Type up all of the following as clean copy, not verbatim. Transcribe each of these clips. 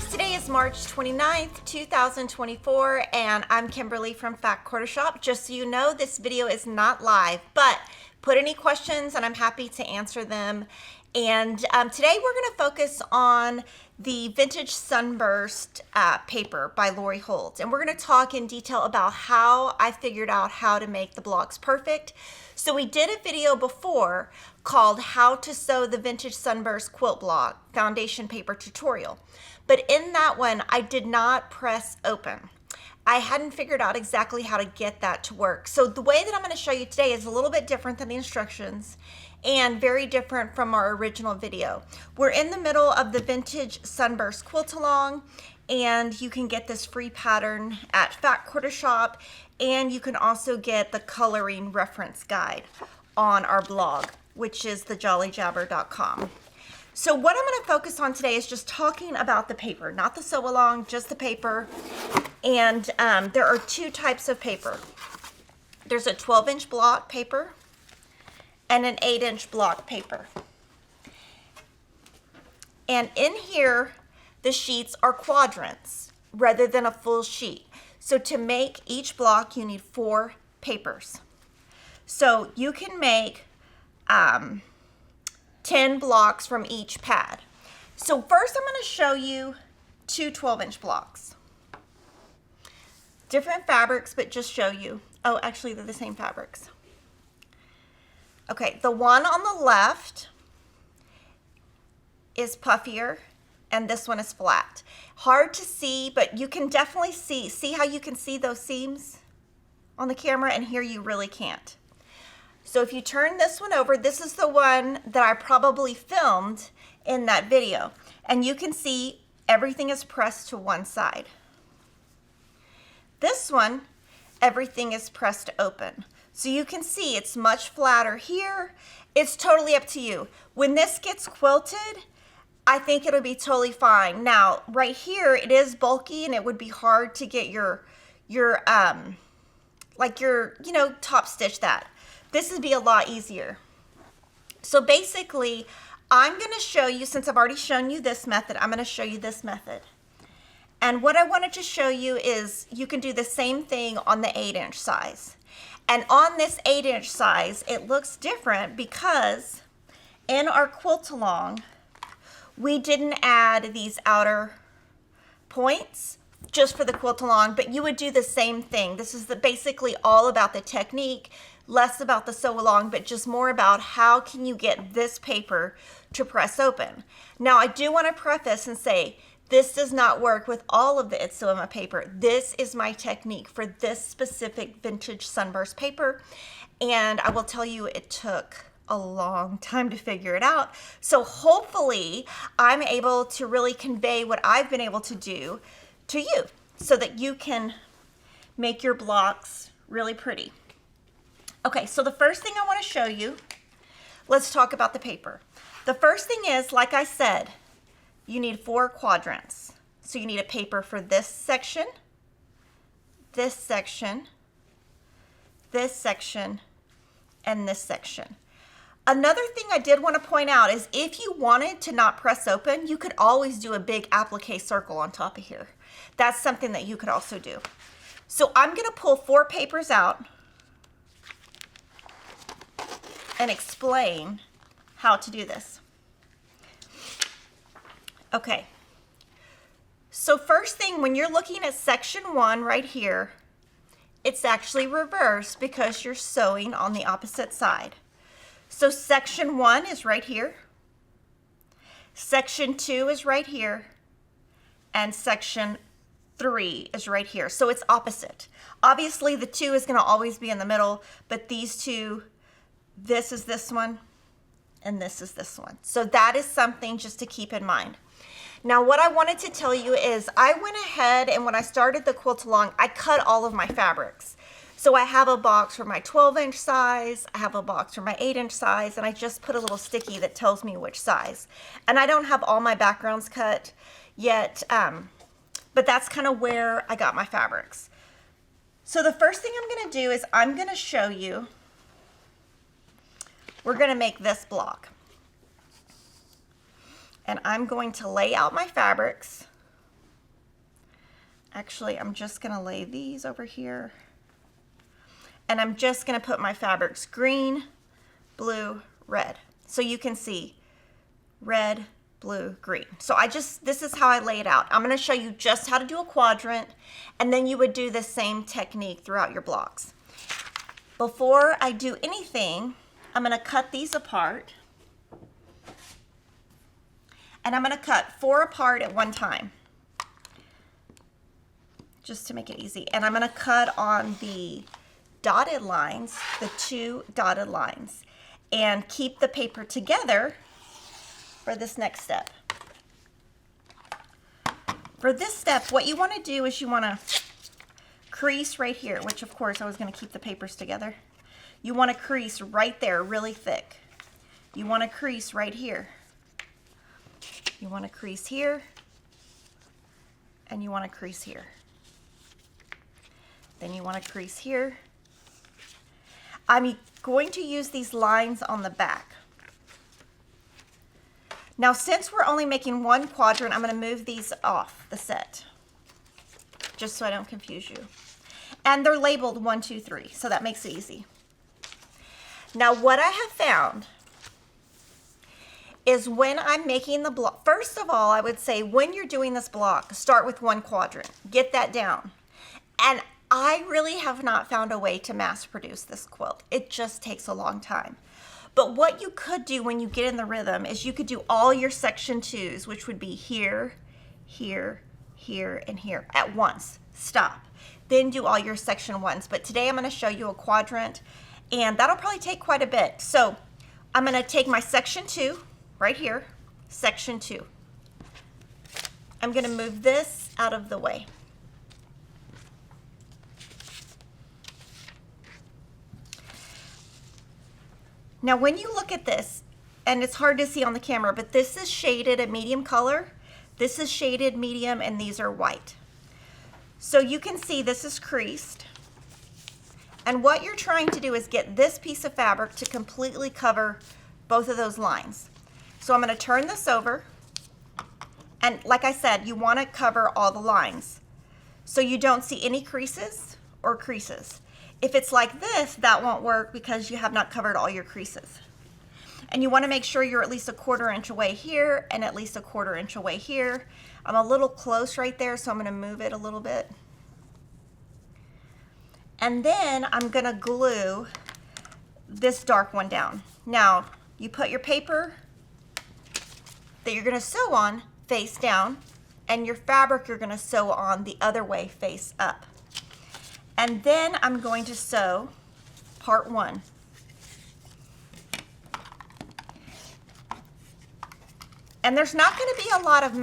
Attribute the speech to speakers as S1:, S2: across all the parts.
S1: guys, today is March 29th, 2024, and I'm Kimberly from Fact Quarter Shop. Just so you know, this video is not live, but put any questions and I'm happy to answer them. And today we're going to focus on the Vintage Sunburst paper by Lori Holt. And we're going to talk in detail about how I figured out how to make the blocks perfect. So we did a video before called How to Sew the Vintage Sunburst Quilt Block Foundation Paper Tutorial. But in that one, I did not press open. I hadn't figured out exactly how to get that to work. So the way that I'm going to show you today is a little bit different than the instructions and very different from our original video. We're in the middle of the Vintage Sunburst Quilt Along, and you can get this free pattern at Fact Quarter Shop, and you can also get the coloring reference guide on our blog, which is thejollyjabber.com. So what I'm going to focus on today is just talking about the paper, not the sew along, just the paper. And there are two types of paper. There's a 12-inch block paper and an 8-inch block paper. And in here, the sheets are quadrants rather than a full sheet. So to make each block, you need 4 papers. So you can make 10 blocks from each pad. So first I'm going to show you 2 12-inch blocks. Different fabrics, but just show you. Oh, actually they're the same fabrics. Okay, the one on the left is puffier and this one is flat. Hard to see, but you can definitely see. See how you can see those seams on the camera, and here you really can't. So if you turn this one over, this is the one that I probably filmed in that video. And you can see everything is pressed to one side. This one, everything is pressed open. So you can see it's much flatter here. It's totally up to you. When this gets quilted, I think it'll be totally fine. Now, right here, it is bulky and it would be hard to get your top stitch that. This would be a lot easier. So basically, I'm going to show you, since I've already shown you this method, I'm going to show you this method. And what I wanted to show you is you can do the same thing on the 8-inch size. And on this 8-inch size, it looks different because in our quilt along, we didn't add these outer points just for the quilt along, but you would do the same thing. This is basically all about the technique, less about the sew along, but just more about how can you get this paper to press open. Now, I do want to preface and say, this does not work with all of the It's Sew Emma paper. This is my technique for this specific Vintage Sunburst paper, and I will tell you it took a long time to figure it out. So hopefully I'm able to really convey what I've been able to do to you so that you can make your blocks really pretty. Okay, so the first thing I want to show you, let's talk about the paper. The first thing is, like I said, you need 4 quadrants. So you need a paper for this section, this section, this section, and this section. Another thing I did want to point out is if you wanted to not press open, you could always do a big applique circle on top of here. That's something that you could also do. So I'm going to pull 4 papers out and explain how to do this. Okay, so first thing, when you're looking at section 1 right here, it's actually reversed because you're sewing on the opposite side. So section 1 is right here, section 2 is right here, and section 3 is right here. So it's opposite. Obviously the 2 is going to always be in the middle, but these two, this is this one, and this is this one. So that is something just to keep in mind. Now what I wanted to tell you is I went ahead and when I started the quilt along, I cut all of my fabrics. So I have a box for my 12-inch size, I have a box for my 8-inch size, and I just put a little sticky that tells me which size. And I don't have all my backgrounds cut yet, but that's kind of where I got my fabrics. So the first thing I'm going to do is I'm going to show you, we're going to make this block. And I'm going to lay out my fabrics Actually, I'm just going to lay these over here. And I'm just going to put my fabrics green, blue, red. So you can see red, blue, green. So this is how I lay it out. I'm going to show you just how to do a quadrant, and then you would do the same technique throughout your blocks. Before I do anything, I'm going to cut these apart. And I'm going to cut 4 apart at one time, just to make it easy. And I'm going to cut on the dotted lines, the 2 dotted lines, and keep the paper together for this next step. For this step, what you want to do is you want to crease right here, which of course I was going to keep the papers together. You want to crease right there really thick. You want to crease right here. You want to crease here, and you want to crease here. Then you want to crease here. I'm going to use these lines on the back. Now, since we're only making one quadrant, I'm going to move these off the set, just so I don't confuse you. And they're labeled 1, 2, 3, so that makes it easy. Now, what I have found is when I'm making the block, first of all, I would say when you're doing this block, start with 1 quadrant. Get that down. And I really have not found a way to mass produce this quilt. It just takes a long time. But what you could do when you get in the rhythm is you could do all your section 2s, which would be here, here, here, and here at once. Stop. Then do all your section 1s. But today I'm going to show you a quadrant, and that'll probably take quite a bit. So I'm going to take my section 2 right here, section 2. I'm going to move this out of the way. Now, when you look at this, and it's hard to see on the camera, but this is shaded a medium color, this is shaded medium, and these are white. So you can see this is creased. And what you're trying to do is get this piece of fabric to completely cover both of those lines. So I'm going to turn this over. And like I said, you want to cover all the lines so you don't see any creases or creases. If it's like this, that won't work because you have not covered all your creases. And you want to make sure you're at least a 1/4 inch away here and at least a 1/4 inch away here. I'm a little close right there, so I'm going to move it a little bit. And then I'm going to glue this dark one down. Now, you put your paper that you're going to sew on face down, and your fabric you're going to sew on the other way face up. And then I'm going to sew part 1. And there's not going to be a lot of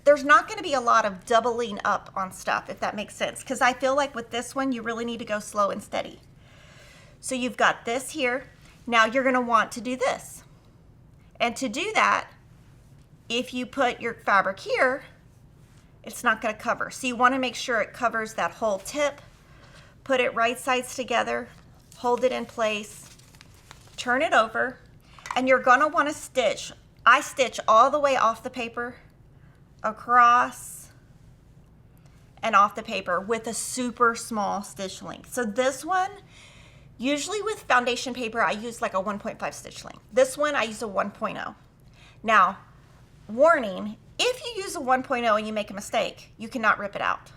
S1: there's not going to be a lot of doubling up on stuff, if that makes sense, because I feel like with this one, you really need to go slow and steady. So you've got this here. Now you're going to want to do this. And to do that, if you put your fabric here, it's not going to cover. So you want to make sure it covers that whole tip. Put it right sides together, hold it in place, turn it over, and you're going to want to stitch. I stitch all the way off the paper, across, and off the paper with a super small stitch length. So this one, usually with foundation paper, I use like a 1.5 stitch length. This one, I use a 1.0. Now, warning, if you use a 1.0 and you make a mistake, you cannot rip it out.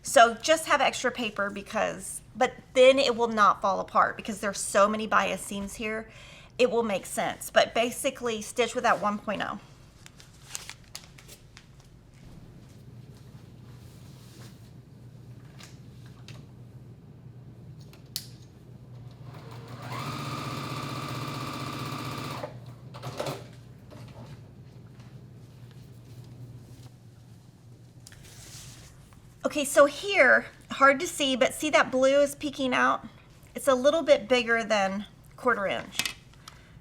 S1: So just have extra paper but then it will not fall apart because there's so many bias seams here. It will make sense, but basically stitch with that 1.0. Okay, so here, hard to see, but see that blue is peeking out? It's a little bit bigger than 1/4 inch.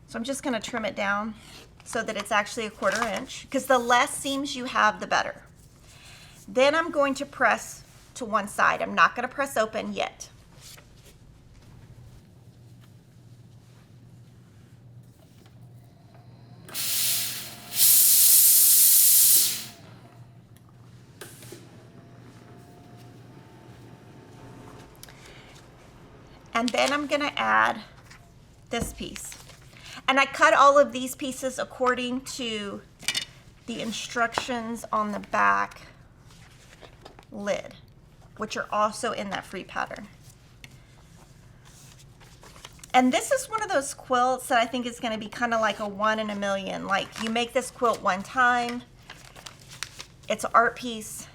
S1: So I'm just going to trim it down so that it's actually a 1/4 inch, because the less seams you have, the better. Then I'm going to press to one side. I'm not going to press open yet. And then I'm gonna add this piece. And I cut all of these pieces according to the instructions on the back lid, which are also in that free pattern. And this is one of those quilts that I think is going to be kind of like a 1 in a million. Like, you make this quilt one time, it's an art piece,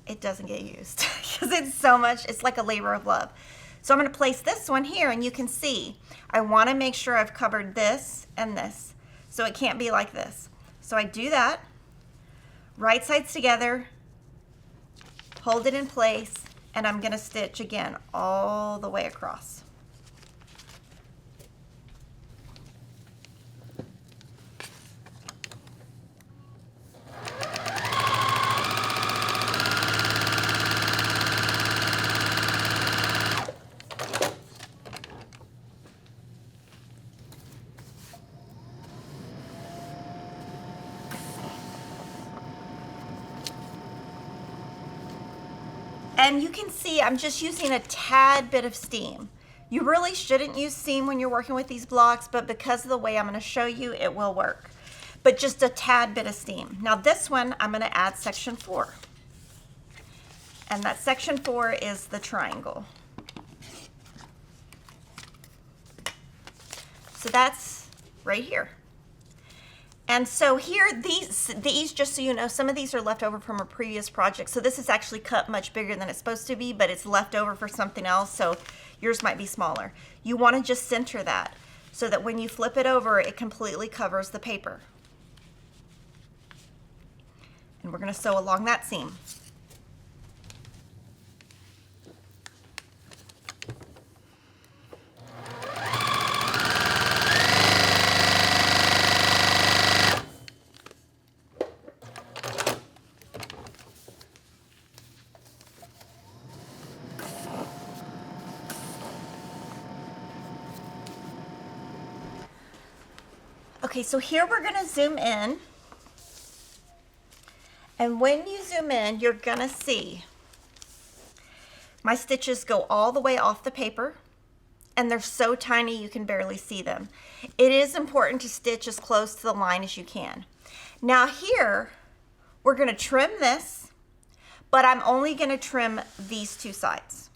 S1: it doesn't get used because it's so much, it's like a labor of love. So I'm going to place this one here, and you can see I want to make sure I've covered this and this, so it can't be like this. So I do that, right sides together, hold it in place, and I'm going to stitch again all the way across. And you can see I'm just using a tad bit of steam. You really shouldn't use steam when you're working with these blocks, but because of the way I'm going to show you, it will work. But just a tad bit of steam. Now this one, I'm going to add section 4. And that section 4 is the triangle. So that's right here. And so here, these, just so you know, some of these are left over from a previous project. So this is actually cut much bigger than it's supposed to be, but it's left over for something else, so yours might be smaller. You want to just center that so that when you flip it over, it completely covers the paper. And we're going to sew along that seam. Okay, so here we're going to zoom in, and when you zoom in, you're going to see my stitches go all the way off the paper, and they're so tiny you can barely see them. It is important to stitch as close to the line as you can. Now here, we're going to trim this, but I'm only going to trim these two sides.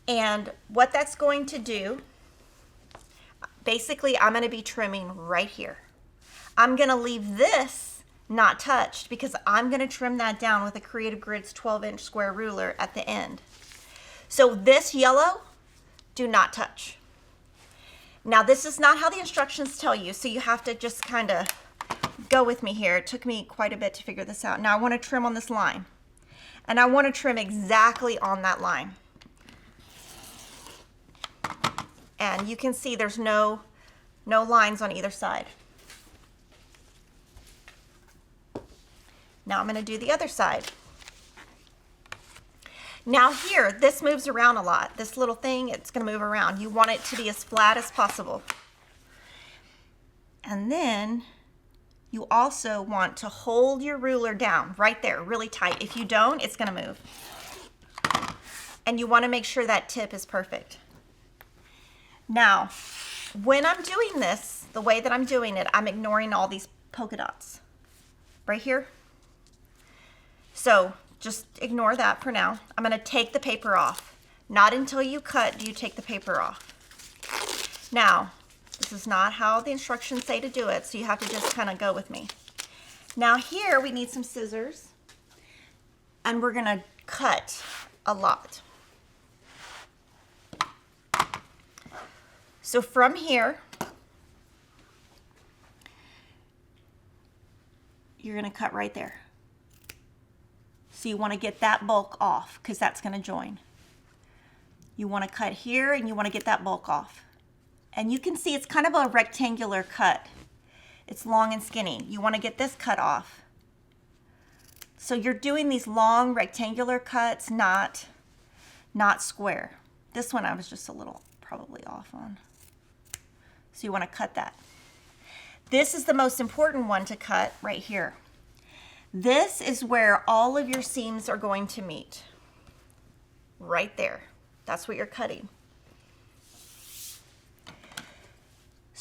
S1: And what that's going to do, basically, I'm going to be trimming right here. I'm going to leave this not touched because I'm going to trim that down with a Creative Grids 12-inch square ruler at the end. So this yellow, do not touch. Now, this is not how the instructions tell you, so you have to just kind of go with me here. It took me quite a bit to figure this out. Now, I want to trim on this line, and I want to trim exactly on that line. And you can see there's no lines on either side. Now I'm going to do the other side. Now here, this moves around a lot. This little thing, it's going to move around. You want it to be as flat as possible. And then you also want to hold your ruler down right there, really tight. If you don't, it's going to move. And you want to make sure that tip is perfect. Now, when I'm doing this, the way that I'm doing it, I'm ignoring all these polka dots right here. So just ignore that for now. I'm going to take the paper off. Not until you cut do you take the paper off. Now, this is not how the instructions say to do it, so you have to just kind of go with me. Now here we need some scissors, and we're going to cut a lot. So from here, you're going to cut right there. So you want to get that bulk off because that's going to join. You want to cut here and you want to get that bulk off. And you can see it's kind of a rectangular cut. It's long and skinny. You want to get this cut off. So you're doing these long rectangular cuts, not square. This one I was just a little probably off on. So you want to cut that. This is the most important one to cut right here. This is where all of your seams are going to meet. Right there. That's what you're cutting.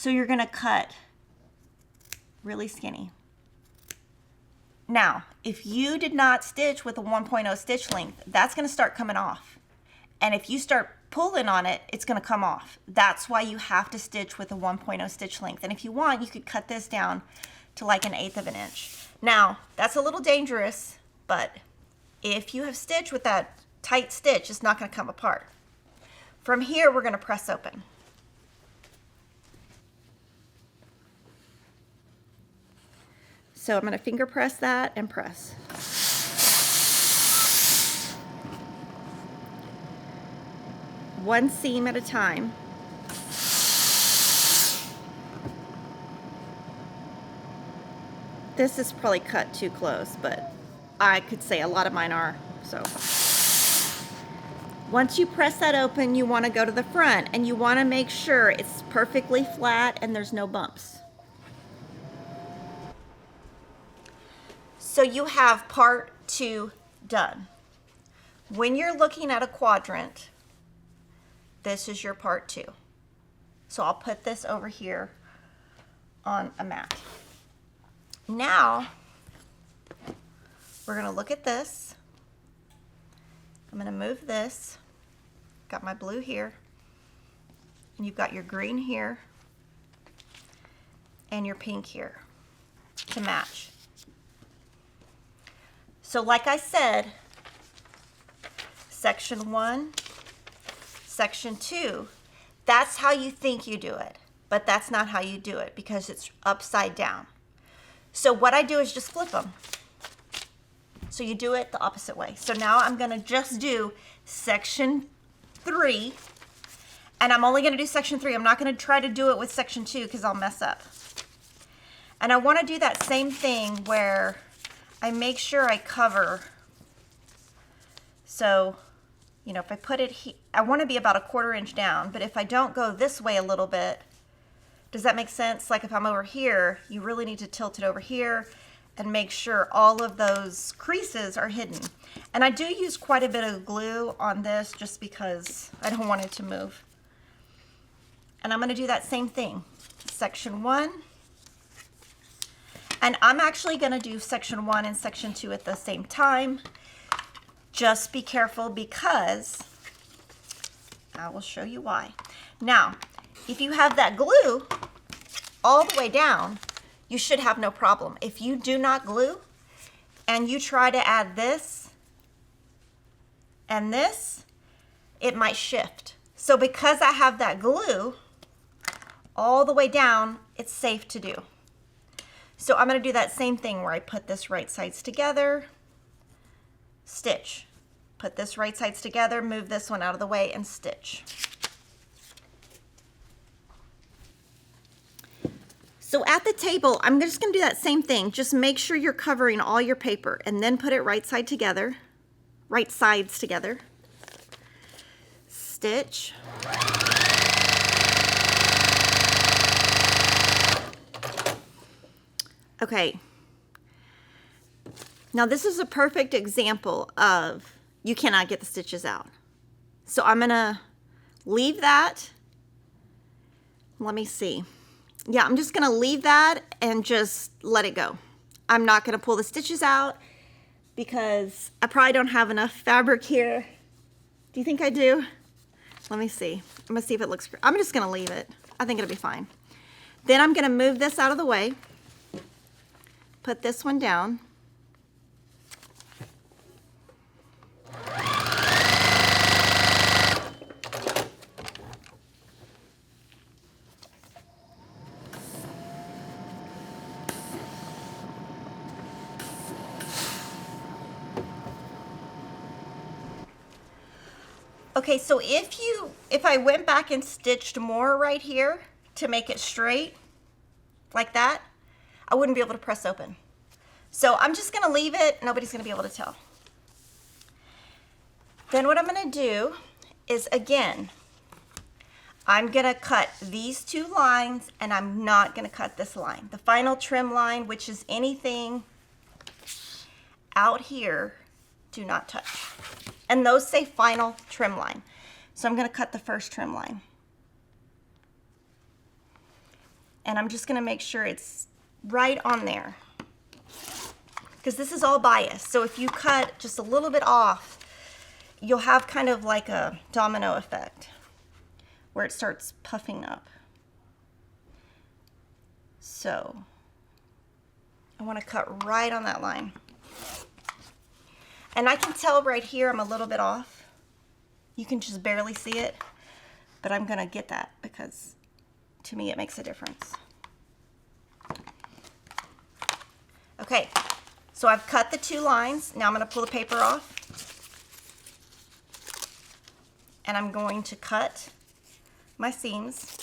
S1: So you're gonna cut really skinny. Now, if you did not stitch with a 1.0 stitch length, that's gonna start coming off. And if you start pulling on it, it's gonna come off. That's why you have to stitch with a 1.0 stitch length. And if you want, you could cut this down to like 1/8 of an inch. Now, that's a little dangerous, but if you have stitched with that tight stitch, it's not gonna come apart. From here, we're gonna press open. So I'm going to finger press that and press. One seam at a time. This is probably cut too close, but I could say a lot of mine are. So once you press that open, you want to go to the front and you want to make sure it's perfectly flat and there's no bumps. So you have part 2 done. When you're looking at a quadrant, this is your part 2. So I'll put this over here on a mat. Now, we're gonna look at this. I'm gonna move this. Got my blue here, and you've got your green here, and your pink here to match. So like I said, section 1, section 2, that's how you think you do it, but that's not how you do it because it's upside down. So what I do is just flip them. So you do it the opposite way. So now I'm gonna just do section 3, and I'm only gonna do section 3. I'm not gonna try to do it with section 2 because I'll mess up. And I wanna do that same thing where I make sure I cover. So, you know, if I put it here, I want to be about 1/4 inch down, but if I don't go this way a little bit, does that make sense? Like if I'm over here, you really need to tilt it over here and make sure all of those creases are hidden. And I do use quite a bit of glue on this just because I don't want it to move. And I'm going to do that same thing. Section 1. And I'm actually going to do section 1 and section 2 at the same time. Just be careful because I will show you why. Now, if you have that glue all the way down, you should have no problem. If you do not glue and you try to add this and this, it might shift. So because I have that glue all the way down, it's safe to do. So I'm going to do that same thing where I put this right sides together, stitch. Put this right sides together, move this one out of the way, and stitch. So at the table, I'm just going to do that same thing. Just make sure you're covering all your paper and then put it right sides together, stitch. Okay, now this is a perfect example of you cannot get the stitches out. So I'm gonna leave that. Let me see. Yeah, I'm just gonna leave that and just let it go. I'm not gonna pull the stitches out because I probably don't have enough fabric here. Do you think I do? Let me see. I'm gonna see if it looks good. I'm just gonna leave it. I think it'll be fine. Then I'm gonna move this out of the way. Put this one down. Okay, so if I went back and stitched more right here to make it straight, like that, I wouldn't be able to press open. So I'm just gonna leave it, nobody's gonna be able to tell. Then what I'm gonna do is, again, I'm gonna cut these 2 lines and I'm not gonna cut this line. The final trim line, which is anything out here, do not touch. And those say final trim line. So I'm gonna cut the first trim line. And I'm just gonna make sure it's right on there, because this is all bias. So if you cut just a little bit off, you'll have kind of like a domino effect where it starts puffing up. So I want to cut right on that line. And I can tell right here I'm a little bit off. You can just barely see it, but I'm gonna get that because to me it makes a difference. Okay, so I've cut the 2 lines. Now I'm gonna pull the paper off. And I'm going to cut my seams.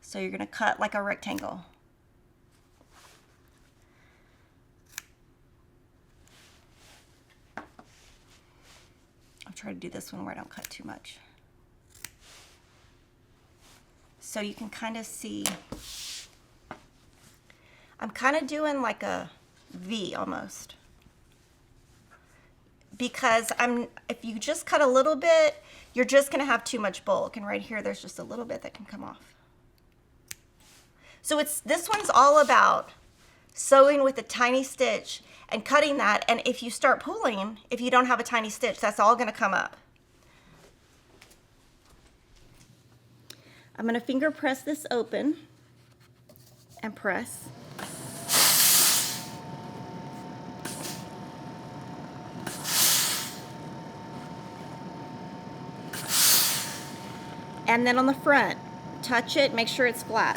S1: So you're gonna cut like a rectangle. I'll try to do this one where I don't cut too much. So you can kind of see, I'm kind of doing like a V almost. Because if you just cut a little bit, you're just gonna have too much bulk. And right here, there's just a little bit that can come off. So this one's all about sewing with a tiny stitch and cutting that. And if you start pulling, if you don't have a tiny stitch, that's all gonna come up. I'm gonna finger press this open and press. And then on the front, touch it, make sure it's flat.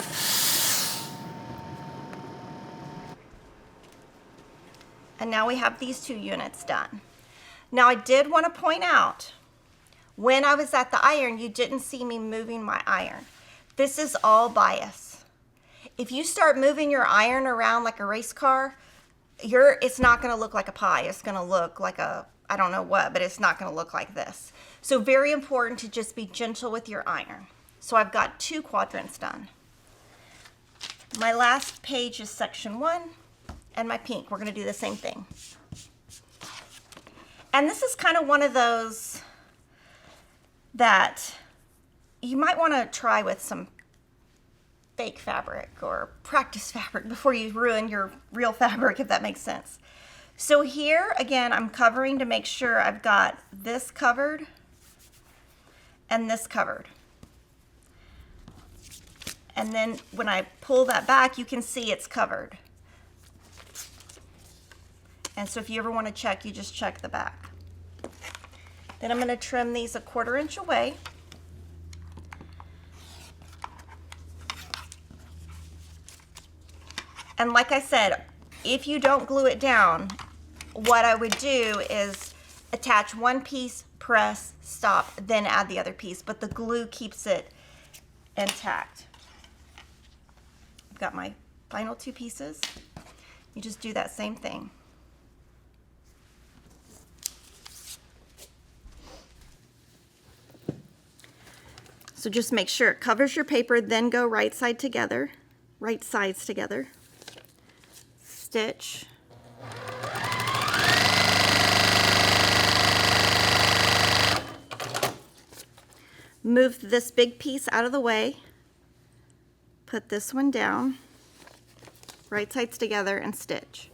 S1: And now we have these 2 units done. Now I did want to point out, when I was at the iron, you didn't see me moving my iron. This is all bias. If you start moving your iron around like a race car, it's not going to look like a pie. It's going to look like a, I don't know what, but it's not going to look like this. So very important to just be gentle with your iron. So I've got 2 quadrants done. My last page is section 1 and my pink. We're going to do the same thing. And this is kind of one of those that you might want to try with some fake fabric or practice fabric before you ruin your real fabric, if that makes sense. So here, again, I'm covering to make sure I've got this covered and this covered. And then when I pull that back, you can see it's covered. And so if you ever want to check, you just check the back. Then I'm going to trim these 1/4 inch away. And like I said, if you don't glue it down, what I would do is attach one piece, press, stop, then add the other piece, but the glue keeps it intact. I've got my final 2 pieces. You just do that same thing. So just make sure it covers your paper, then go right sides together. Stitch. Move this big piece out of the way. Put this one down, right sides together, and stitch.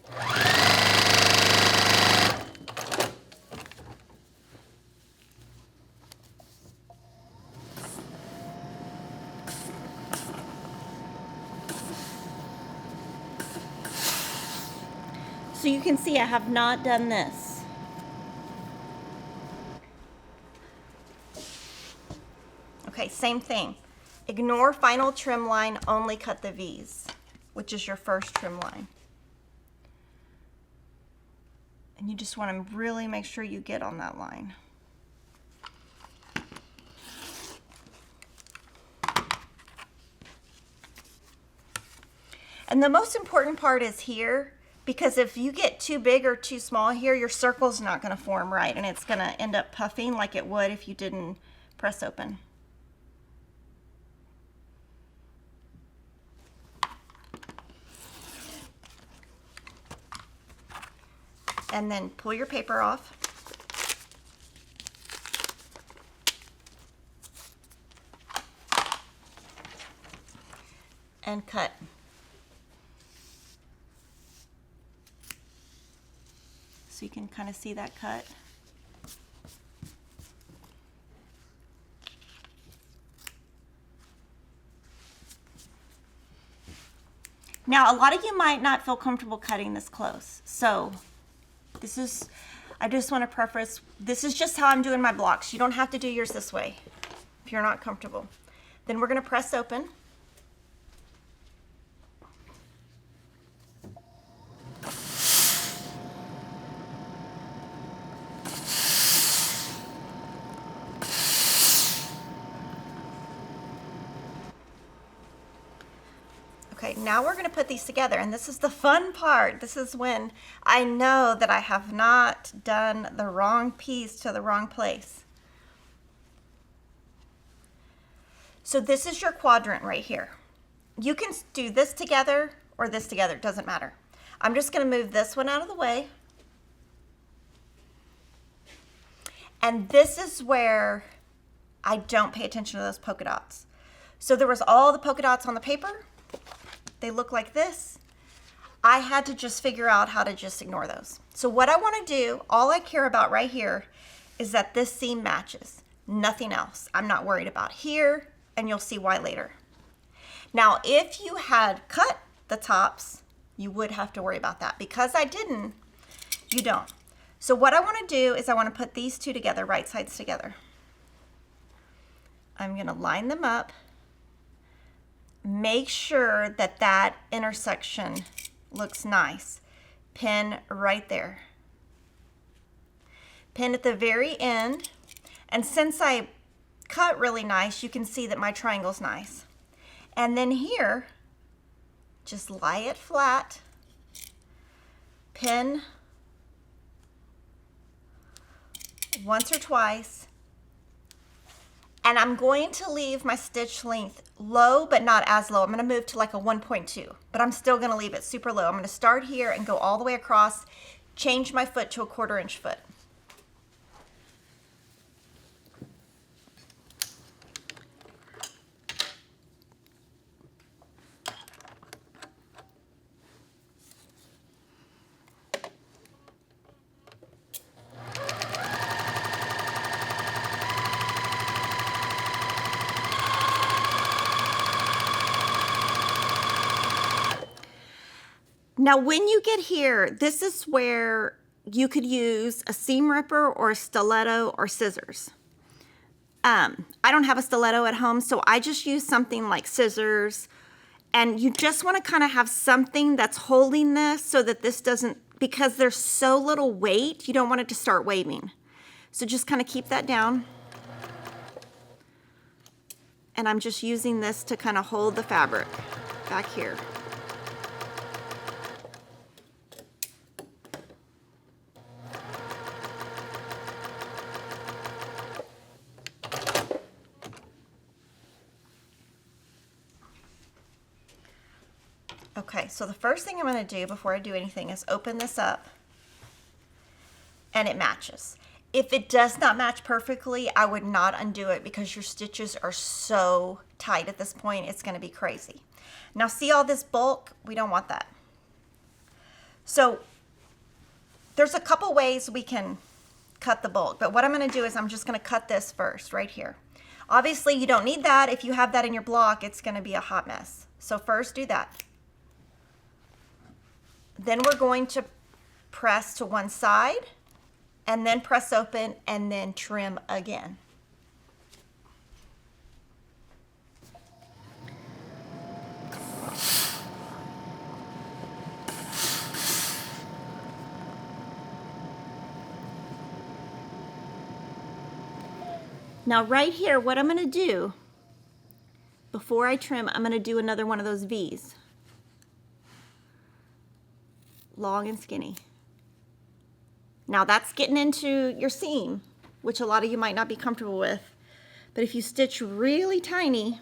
S1: So you can see I have not done this. Okay, same thing. Ignore final trim line, only cut the V's, which is your first trim line. And you just want to really make sure you get on that line. And the most important part is here, because if you get too big or too small here, your circle's not going to form right, and it's going to end up puffing like it would if you didn't press open. And then pull your paper off. and cut. So you can kind of see that cut. Now, a lot of you might not feel comfortable cutting this close. So I just want to preface, this is just how I'm doing my blocks. You don't have to do yours this way if you're not comfortable. Then we're going to press open. Okay, now we're going to put these together, and this is the fun part. This is when I know that I have not done the wrong piece to the wrong place. So this is your quadrant right here. You can do this together or this together, it doesn't matter. I'm just going to move this one out of the way. And this is where I don't pay attention to those polka dots. So there was all the polka dots on the paper. They look like this. I had to just figure out how to just ignore those. So what I want to do, all I care about right here is that this seam matches. Nothing else. I'm not worried about here, and you'll see why later. Now, if you had cut the tops, you would have to worry about that. Because I didn't, you don't. So what I want to do is I want to put these two together, right sides together. I'm going to line them up. Make sure that that intersection looks nice. Pin right there. Pin at the very end. And since I cut really nice, you can see that my triangle's nice. And then here, just lie it flat. Pin once or twice. And I'm going to leave my stitch length low, but not as low. I'm going to move to like a 1.2, but I'm still going to leave it super low. I'm going to start here and go all the way across, change my foot to a 1/4 inch foot. Now, when you get here, this is where you could use a seam ripper or a stiletto or scissors. I don't have a stiletto at home, so I just use something like scissors. And you just want to kind of have something that's holding this so that this doesn't, because there's so little weight, you don't want it to start waving. So just kind of keep that down. And I'm just using this to kind of hold the fabric back here. Okay, so the first thing I'm going to do before I do anything is open this up, and it matches. If it does not match perfectly, I would not undo it because your stitches are so tight at this point, it's going to be crazy. Now see all this bulk? We don't want that. So there's a couple ways we can cut the bulk, but what I'm going to do is I'm just going to cut this first right here. Obviously you don't need that. If you have that in your block, it's going to be a hot mess. So first do that. Then we're going to press to one side and then press open and then trim again. Now right here, what I'm going to do before I trim, I'm going to do another one of those V's. Long and skinny. Now that's getting into your seam, which a lot of you might not be comfortable with. But if you stitch really tiny,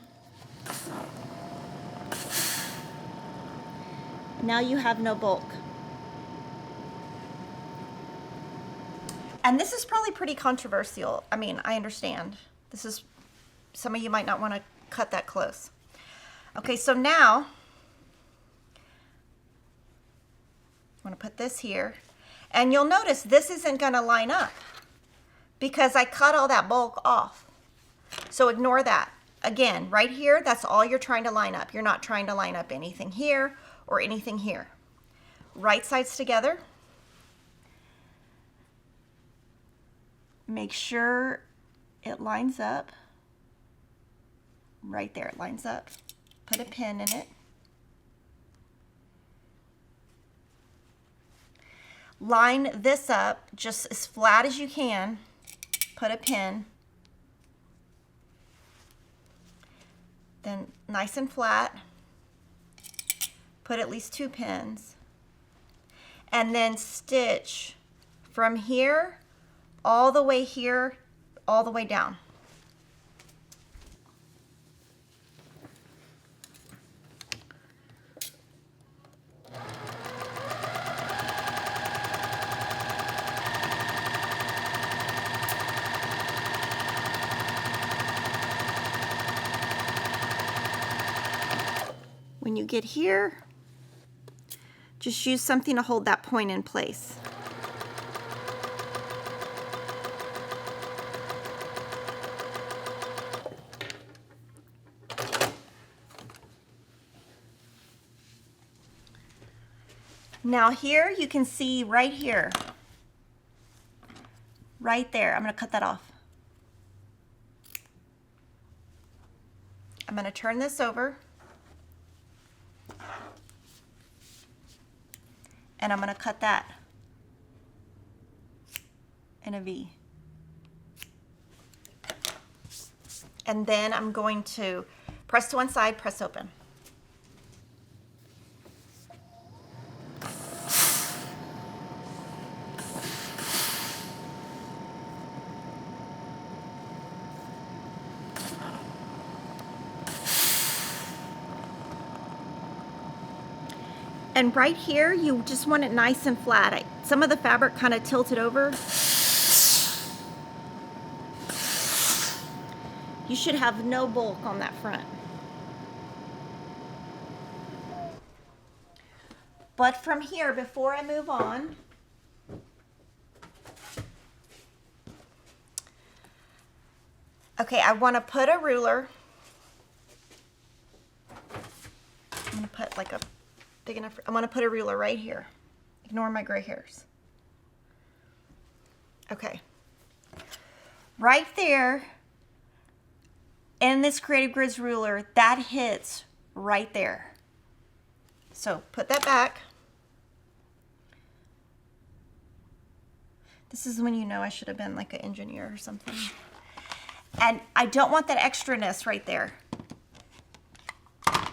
S1: now you have no bulk. And this is probably pretty controversial. I mean, I understand. This is, some of you might not want to cut that close. Okay, so now I'm going to put this here, and you'll notice this isn't going to line up because I cut all that bulk off. So ignore that. Again, right here, that's all you're trying to line up. You're not trying to line up anything here or anything here. Right sides together. Make sure it lines up. Right there, it lines up. Put a pin in it. Line this up just as flat as you can. Put a pin. Then nice and flat. Put at least 2 pins. And then stitch from here all the way here, all the way down. When you get here, just use something to hold that point in place. Now here you can see right here, right there, I'm going to cut that off. I'm going to turn this over. And I'm going to cut that in a V. And then I'm going to press to one side, press open. And right here, you just want it nice and flat. Some of the fabric kind of tilted over. You should have no bulk on that front. But from here, before I move on, okay, I want to put a ruler. I'm going to put like a big enough. I'm going to put a ruler right here. Ignore my gray hairs. Okay. Right there in this Creative Grids ruler, that hits right there. So put that back. This is when you know I should have been like an engineer or something. And I don't want that extraness right there.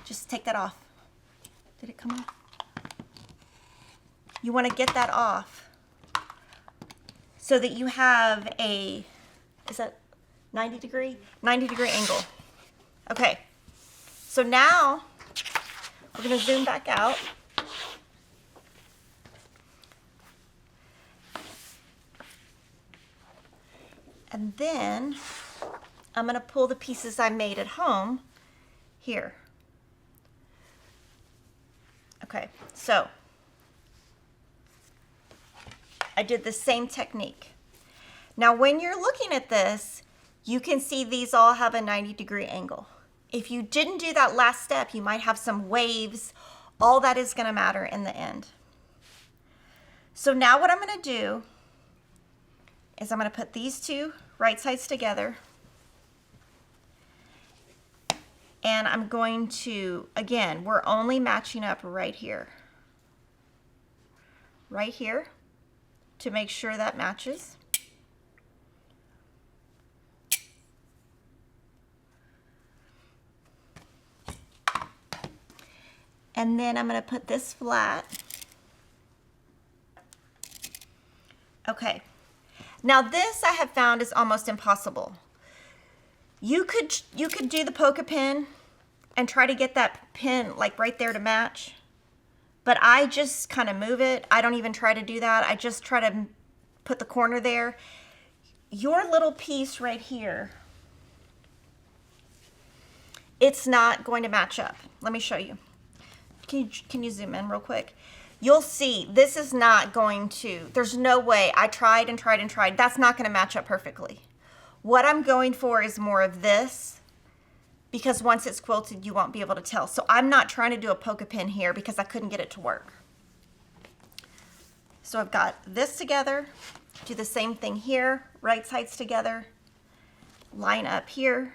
S1: Just take that off. Did it come off? You want to get that off so that you have a, is that 90 degree? 90 degree angle. Okay, so now we're going to zoom back out. And then I'm going to pull the pieces I made at home here. Okay, so I did the same technique. Now when you're looking at this, you can see these all have a 90 degree angle. If you didn't do that last step, you might have some waves. All that is going to matter in the end. So now what I'm going to do is I'm going to put these two right sides together. And I'm going to, again, we're only matching up right here. Right here to make sure that matches. And then I'm going to put this flat. Okay. Now this I have found is almost impossible. You could do the polka pin and try to get that pin like right there to match. But I just kind of move it. I don't even try to do that. I just try to put the corner there. Your little piece right here, it's not going to match up. let me show you. Can you zoom in real quick? You'll see this is not going to, there's no way. I tried and tried and tried. That's not going to match up perfectly. What I'm going for is more of this, because once it's quilted, you won't be able to tell. So I'm not trying to do a poke a pin here because I couldn't get it to work. So I've got this together, do the same thing here, right sides together, line up here.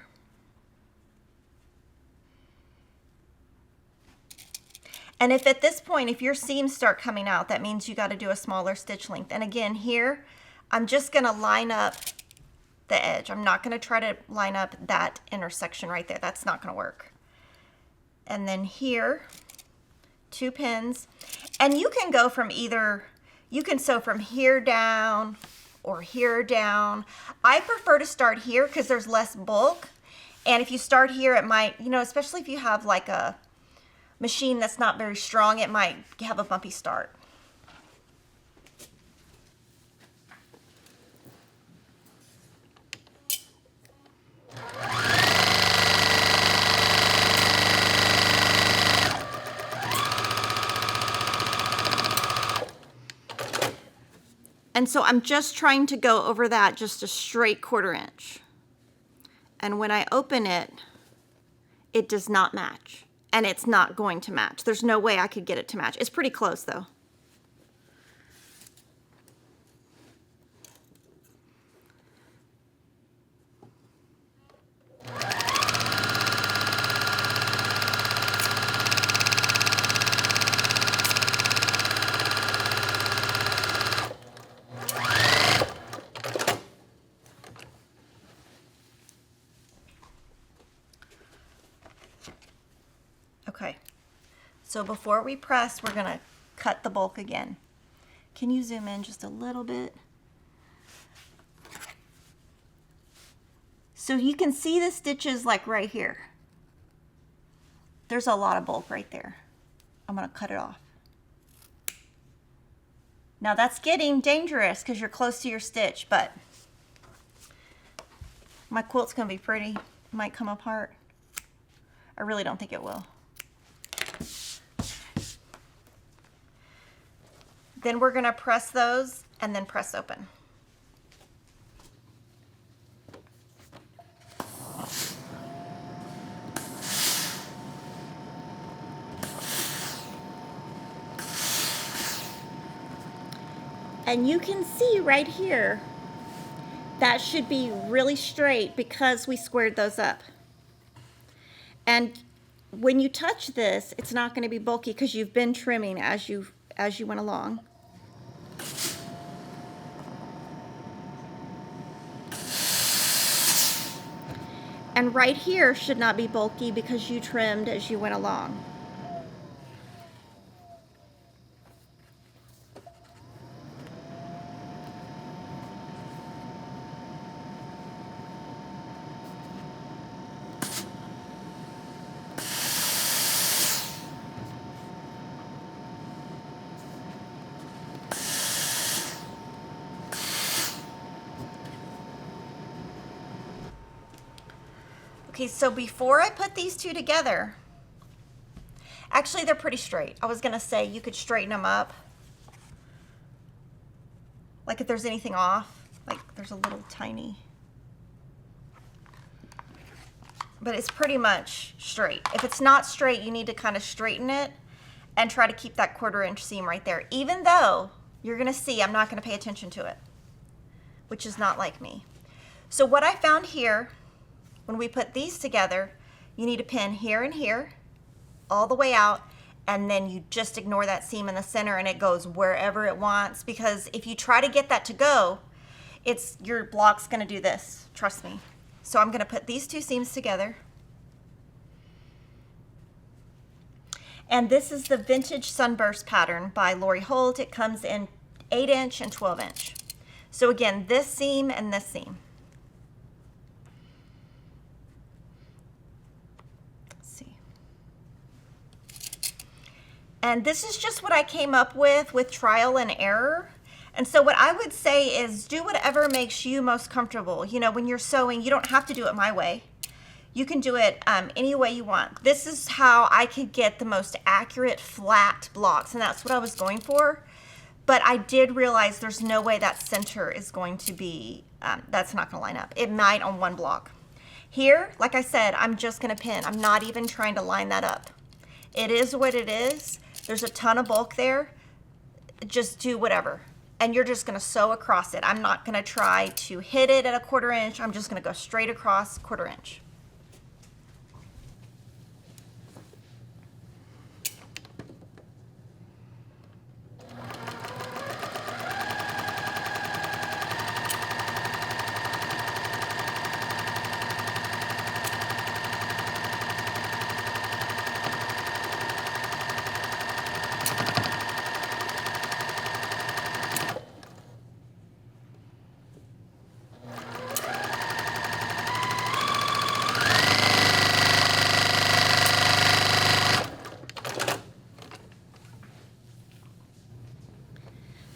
S1: And if at this point, if your seams start coming out, that means you got to do a smaller stitch length. And again, here, I'm just going to line up the edge. I'm not going to try to line up that intersection right there. That's not going to work. And then here, 2 pins. And you can go from either, you can sew from here down or here down. I prefer to start here because there's less bulk. And if you start here, it might, you know, especially if you have like a machine that's not very strong, it might have a bumpy start. And so I'm just trying to go over that just a straight 1/4 inch. And when I open it, it does not match. And it's not going to match. There's no way I could get it to match. It's pretty close though. Okay, so before we press, we're gonna cut the bulk again. Can you zoom in just a little bit? So you can see the stitches like right here. There's a lot of bulk right there. I'm gonna cut it off. Now that's getting dangerous because you're close to your stitch, but my quilt's gonna be pretty. It might come apart. I really don't think it will. Then we're gonna press those and then press open. And you can see right here, that should be really straight because we squared those up. And when you touch this, it's not gonna be bulky because you've been trimming as you went along. And right here should not be bulky because you trimmed as you went along. Okay, so before I put these two together, actually they're pretty straight. I was gonna say you could straighten them up. Like if there's anything off, like there's a little tiny, but it's pretty much straight. If it's not straight, you need to kind of straighten it and try to keep that 1/4 inch seam right there, even though you're gonna see I'm not gonna pay attention to it, which is not like me. So what I found here, when we put these together, you need a pin here and here, all the way out, and then you just ignore that seam in the center and it goes wherever it wants, because if you try to get that to go, your block's gonna do this, trust me. So I'm gonna put these two seams together. And this is the Vintage Sunburst pattern by Lori Holt. It comes in 8 inch and 12 inch. So again, this seam and this seam. And this is just what I came up with trial and error. And so what I would say is do whatever makes you most comfortable. You know, when you're sewing, you don't have to do it my way. You can do it any way you want. This is how I could get the most accurate flat blocks, and that's what I was going for. But I did realize there's no way that center is going to be, that's not gonna line up. It might on one block. Here, like I said, I'm just gonna pin. I'm not even trying to line that up. It is what it is. There's a ton of bulk there. Just do whatever. And you're just gonna sew across it. I'm not gonna try to hit it at a 1/4 inch. I'm just gonna go straight across 1/4 inch.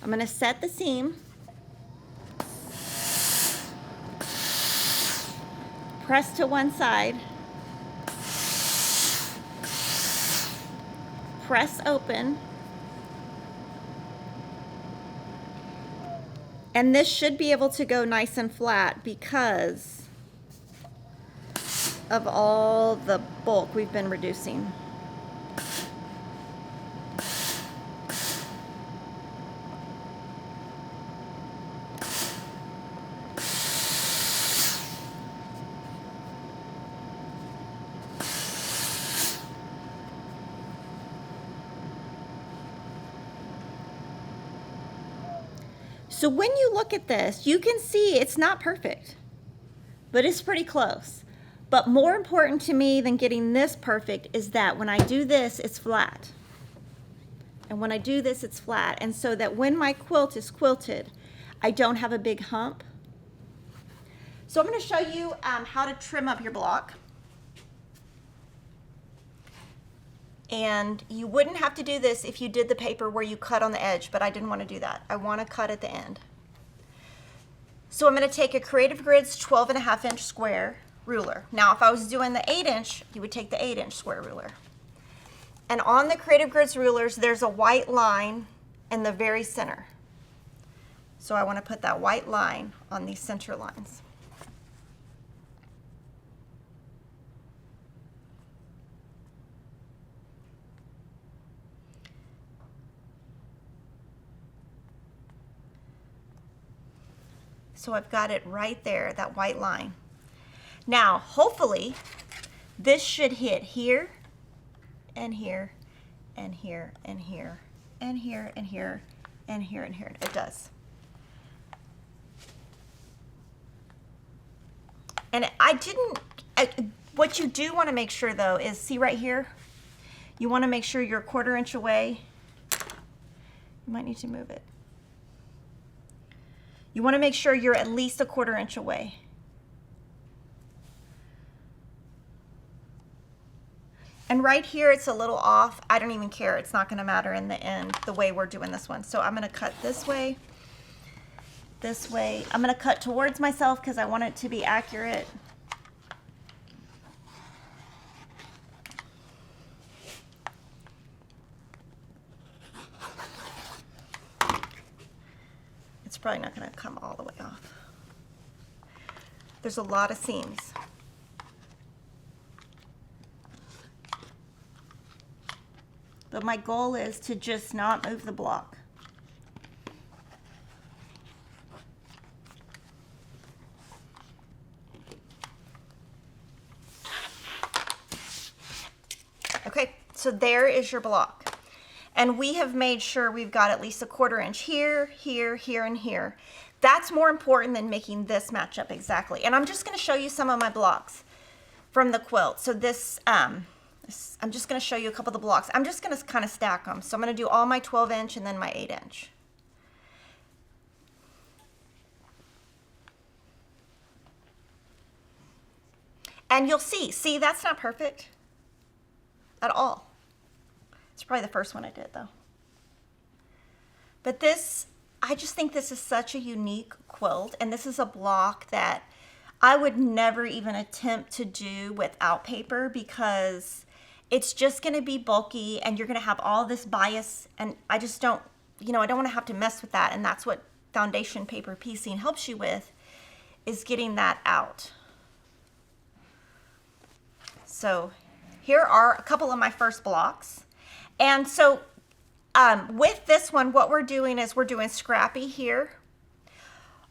S1: I'm going to set the seam, press to one side, press open, and this should be able to go nice and flat because of all the bulk we've been reducing. So when you look at this, you can see it's not perfect, but it's pretty close. But more important to me than getting this perfect is that when I do this, it's flat. And when I do this, it's flat. And so that when my quilt is quilted, I don't have a big hump. So I'm going to show you how to trim up your block. And you wouldn't have to do this if you did the paper where you cut on the edge, but I didn't want to do that. I want to cut at the end. So I'm going to take a Creative Grids 12.5 inch square ruler. Now, if I was doing the 8 inch, you would take the 8 inch square ruler. And on the Creative Grids rulers, there's a white line in the very center. So I want to put that white line on these center lines. So I've got it right there, that white line. Now, hopefully, this should hit here, and here, and here, and here, and here, and here, and here, and here. It does. And what you do want to make sure, though, is, see right here? You want to make sure you're a 1/4 inch away. You might need to move it. You want to make sure you're at least a 1/4 inch away. And right here, it's a little off. I don't even care. It's not going to matter in the end, the way we're doing this one. So I'm going to cut this way, this way. I'm going to cut towards myself because I want it to be accurate. It's probably not going to come all the way off. There's a lot of seams. But my goal is to just not move the block. Okay, so there is your block. And we have made sure we've got at least a 1/4 inch here, here, here, and here. That's more important than making this match up exactly. And I'm just going to show you some of my blocks from the quilt. So this, I'm just going to show you a couple of the blocks. I'm just going to kind of stack them. So I'm going to do all my 12 inch and then my 8 inch. And you'll see that's not perfect at all. It's probably the first one I did, though. But this, I just think this is such a unique quilt, and this is a block that I would never even attempt to do without paper because it's just going to be bulky and you're going to have all this bias, and I just don't, I don't want to have to mess with that. And that's what foundation paper piecing helps you with, is getting that out. So here are a couple of my first blocks. And so with this one, what we're doing is we're doing scrappy here.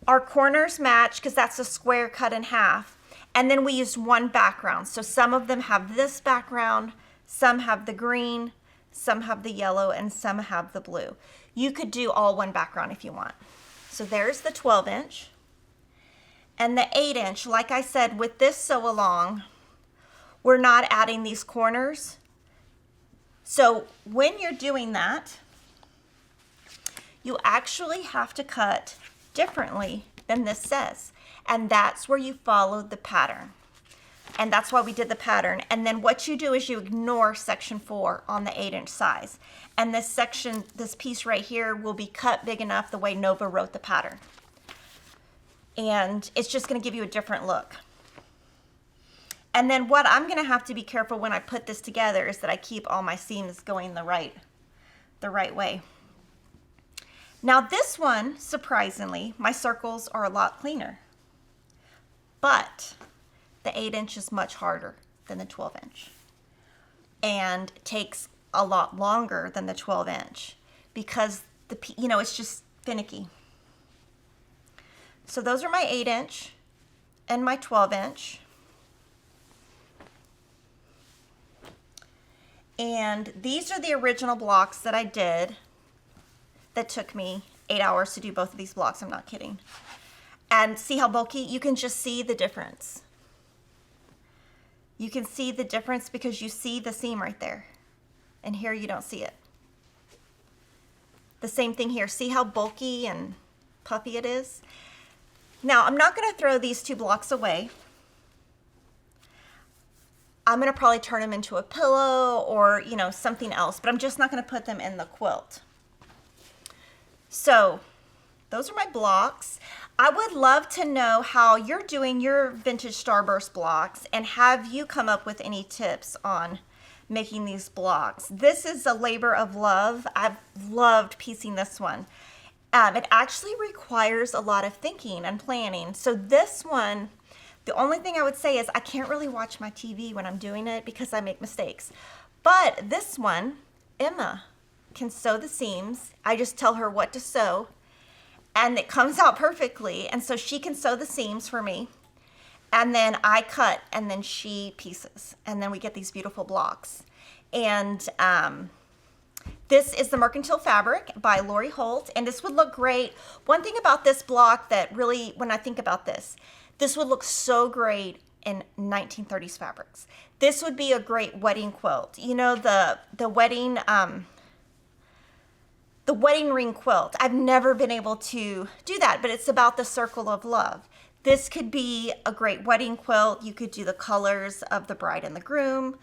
S1: Our corners match because that's a square cut in half. And then we use one background. So some of them have this background, some have the green, some have the yellow, and some have the blue. You could do all one background if you want. So there's the 12-inch. And the 8-inch, like I said, with this sew along, we're not adding these corners. So when you're doing that, you actually have to cut differently than this says. And that's where you follow the pattern. And that's why we did the pattern. And then what you do is you ignore section 4 on the 8-inch size. And this section, this piece right here will be cut big enough the way Nova wrote the pattern. And it's just going to give you a different look. And then what I'm going to have to be careful when I put this together is that I keep all my seams going the right way. Now this one, surprisingly, my circles are a lot cleaner. But the 8-inch is much harder than the 12-inch and takes a lot longer than the 12-inch because it's just finicky. So those are my 8-inch and my 12-inch. And these are the original blocks that I did that took me 8 hours to do both of these blocks. I'm not kidding. And see how bulky? You can just see the difference. You can see the difference because you see the seam right there. And here you don't see it. The same thing here. See how bulky and puffy it is? Now, I'm not going to throw these 2 blocks away. I'm going to probably turn them into a pillow or, something else, but I'm just not going to put them in the quilt. So, those are my blocks. I would love to know how you're doing your vintage starburst blocks, and have you come up with any tips on making these blocks. This is a labor of love. I've loved piecing this one. It actually requires a lot of thinking and planning. So this one, the only thing I would say is I can't really watch my TV when I'm doing it because I make mistakes. But this one, Emma can sew the seams. I just tell her what to sew and it comes out perfectly. And so she can sew the seams for me. And then I cut and then she pieces. And then we get these beautiful blocks. And this is the Mercantile Fabric by Lori Holt. And this would look great. One thing about this block that really, when I think about this would look so great in 1930s fabrics. This would be a great wedding quilt. You know, the wedding ring quilt. I've never been able to do that, but it's about the circle of love. This could be a great wedding quilt. You could do the colors of the bride and the groom.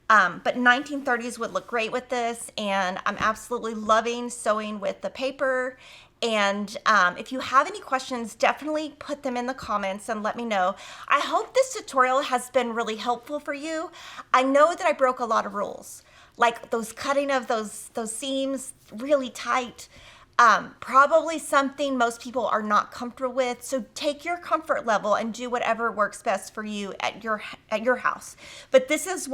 S1: But 1930s would look great with this, and I'm absolutely loving sewing with the paper. And if you have any questions, definitely put them in the comments and let me know. I hope this tutorial has been really helpful for you. I know that I broke a lot of rules, like those cutting of those seams really tight. Probably something most people are not comfortable with. So take your comfort level and do whatever works best for you at your house. But this is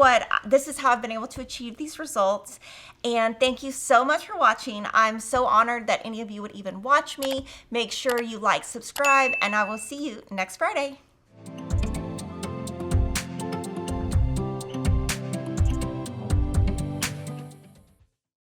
S1: how I've been able to achieve these results. And thank you so much for watching. I'm so honored that any of you would even watch me. Make sure you like, subscribe, and I will see you next Friday.